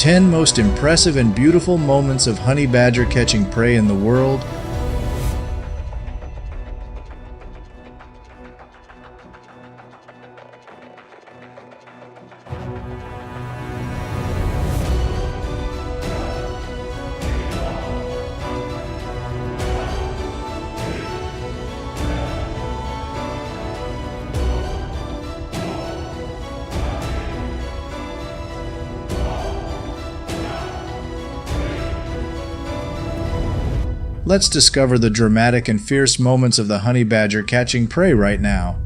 10 most impressive and beautiful moments of honey badger catching prey in the world. Let's discover the dramatic and fierce moments of the honey badger catching prey right now.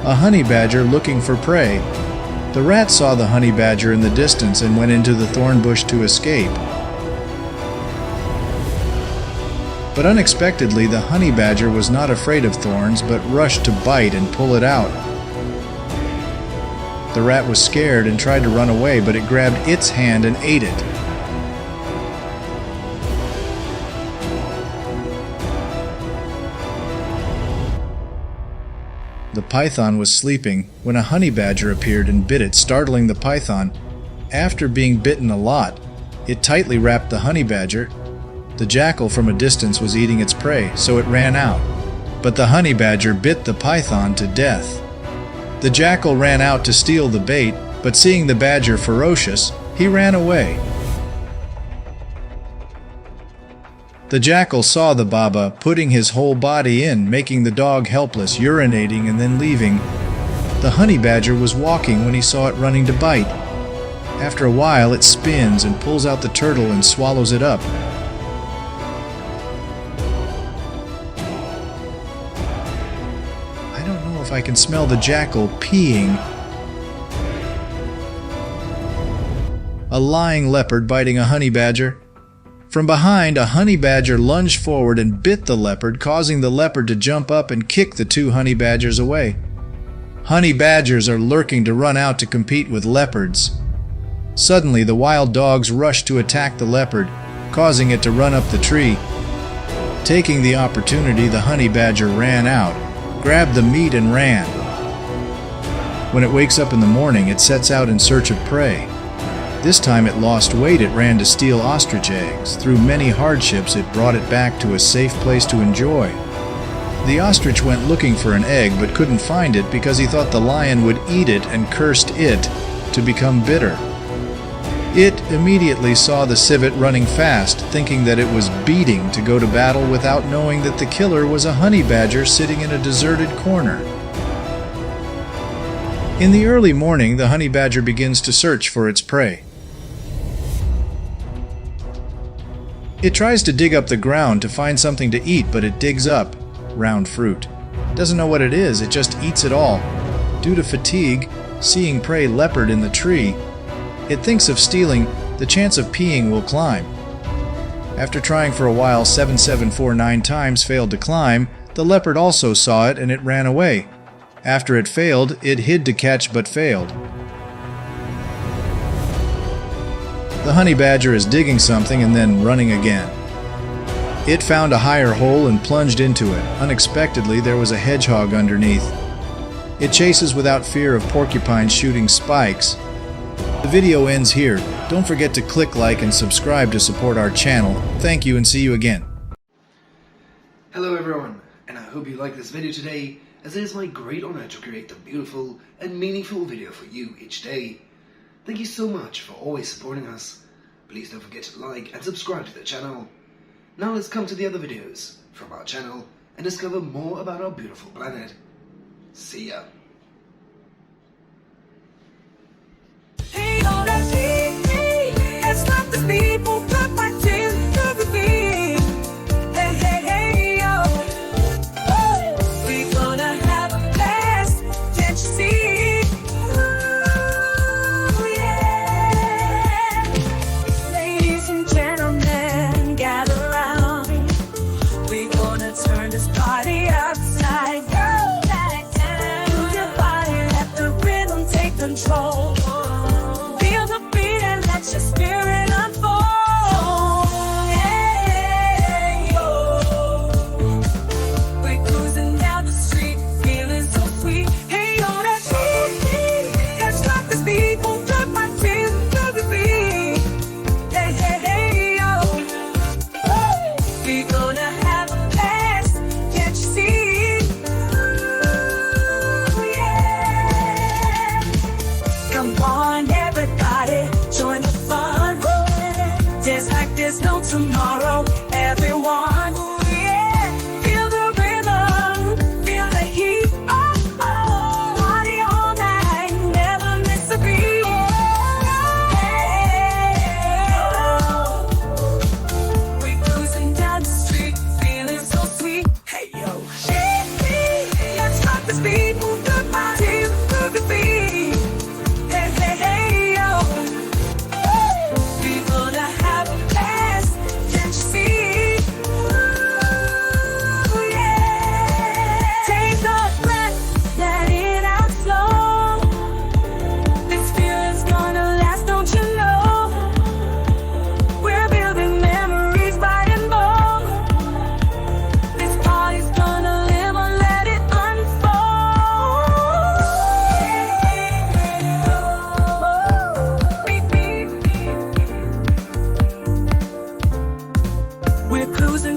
A honey badger looking for prey. The rat saw the honey badger in the distance and went into the thorn bush to escape. But unexpectedly, the honey badger was not afraid of thorns, but rushed to bite and pull it out. The rat was scared and tried to run away, but it grabbed its hand and ate it. The python was sleeping when a honey badger appeared and bit it, startling the python. After being bitten a lot, it tightly wrapped the honey badger. The jackal from a distance was eating its prey, so it ran out. But the honey badger bit the python to death. The jackal ran out to steal the bait, but seeing the badger ferocious, he ran away. The jackal saw the baba putting his whole body in, making the dog helpless, urinating and then leaving. The honey badger was walking when he saw it running to bite. After a while, it spins and pulls out the turtle and swallows it up. I don't know if I can smell the jackal peeing. A lying leopard biting a honey badger. From behind, a honey badger lunged forward and bit the leopard, causing the leopard to jump up and kick the two honey badgers away. Honey badgers are lurking to run out to compete with leopards. Suddenly, the wild dogs rushed to attack the leopard, causing it to run up the tree. Taking the opportunity, the honey badger ran out, grabbed the meat and ran. When it wakes up in the morning, it sets out in search of prey. This time it lost weight. It ran to steal ostrich eggs. Through many hardships, it brought it back to a safe place to enjoy. The ostrich went looking for an egg but couldn't find it because he thought the lion would eat it and cursed it to become bitter. It immediately saw the civet running fast, thinking that it was beating to go to battle without knowing that the killer was a honey badger sitting in a deserted corner. In the early morning, the honey badger begins to search for its prey. It tries to dig up the ground to find something to eat, but it digs up round fruit. Doesn't know what it is, it just eats it all. Due to fatigue, seeing prey leopard in the tree, it thinks of stealing. The chance of peeing will climb. After trying for a while 7,749 times failed to climb, the leopard also saw it and it ran away. After it failed, it hid to catch but failed. The honey badger is digging something and then running again. It found a higher hole and plunged into it. Unexpectedly, there was a hedgehog underneath. It chases without fear of porcupines shooting spikes. The video ends here. Don't forget to click like and subscribe to support our channel. Thank you and see you again. Hello everyone, and I hope you like this video today, as it is my great honor to create a beautiful and meaningful video for you each day. Thank you so much for always supporting us. Please don't forget to like and subscribe to the channel. Now let's come to the other videos from our channel and discover more about our beautiful planet. See ya! Turn this party like there's no tomorrow. Everyone, yeah, feel the rhythm, feel the heat. Oh, oh, party all night, never miss a beat. Hey, we cruising down the street, feeling so sweet. Hey yo, hey, hey, let's rock the speed, move the body, move the beat. Hey, hey, hey, yo. We gonna have a blast, can't you see? Ooh, yeah. Take a breath, let it out slow. This feeling's gonna last, don't you know? We're building memories by and more. This party's gonna live on, let it unfold. Beep, beep, beep. We're cruising